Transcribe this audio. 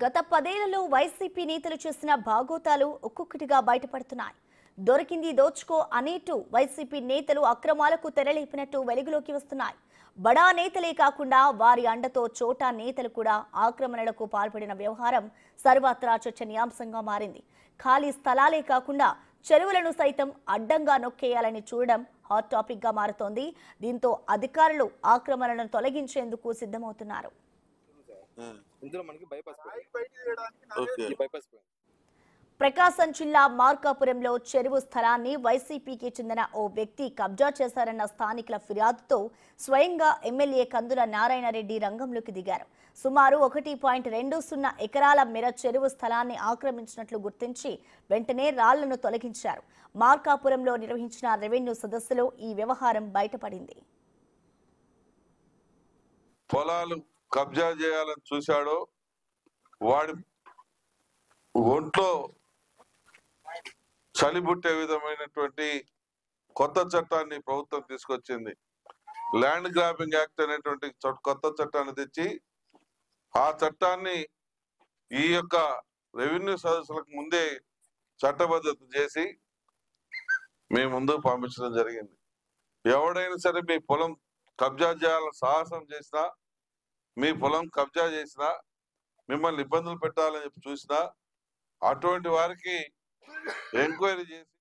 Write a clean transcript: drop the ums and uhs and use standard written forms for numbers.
గత 10 ఏళ్లలో వైసీపీ నేతలు చేసిన భాగోతాలు ఒక్కొక్కటిగా బయటపడుతున్నాయి. దొరికింది దోచుకో అనేటు వైసీపీ నేతలు అక్రమాలకు తెరలేపినట్టు వెలుగులోకి వస్తున్నాయి. బడా నేతలే కాకుండా వారి అండతో చోటా నేతలు కూడా ఆక్రమణలకు పాల్పడిన వ్యవహారం సర్వత్రా చర్చనీయాంశంగా మారింది. ఖాళీ స్థలాలే కాకుండా చెరువులను సైతం అడ్డంగా నొక్కేయాలని చూడడం హాట్ టాపిక్ గా మారుతోంది. దీంతో అధికారులు ఆక్రమణలను తొలగించేందుకు సిద్ధమవుతున్నారు. ప్రకాశం జిల్లా మార్కాపురంలో చెరువు స్థలాన్ని వైసీపీకి చెందిన ఓ వ్యక్తి కబ్జా చేశారన్న స్థానికుల ఫిర్యాదుతో స్వయంగా ఎమ్మెల్యే కందుల నారాయణరెడ్డి రంగంలోకి దిగారు. సుమారు 1.20 ఎకరాల మేర చెరువు స్థలాన్ని ఆక్రమించినట్లు గుర్తించి వెంటనే రాళ్లను తొలగించారు. మార్కాపురంలో నిర్వహించిన రెవెన్యూ సదస్సులో ఈ వ్యవహారం బయటపడింది. పొలాలు కబ్జా చేయాలని చూశాడో వాడి ఒంట్లో చలిబుట్టే విధమైనటువంటి కొత్త చట్టాన్ని ప్రభుత్వం తీసుకొచ్చింది. ల్యాండ్ గ్రాబింగ్ యాక్ట్ అనేటువంటి కొత్త చట్టాన్ని తెచ్చి ఆ చట్టాన్ని ఈ యొక్క రెవెన్యూ సదస్సులకు ముందే చట్టబద్ధత చేసి మేము ముందుకు పంపించడం జరిగింది. ఎవడైనా సరే మీ పొలం కబ్జా చేయాలని సాహసం చేసినా, మీ పొలం కబ్జా చేసినా, మిమ్మల్ని ఇబ్బందులు పెట్టాలని చెప్పి చూసినా అటువంటి వారికి ఎంక్వైరీ చేసి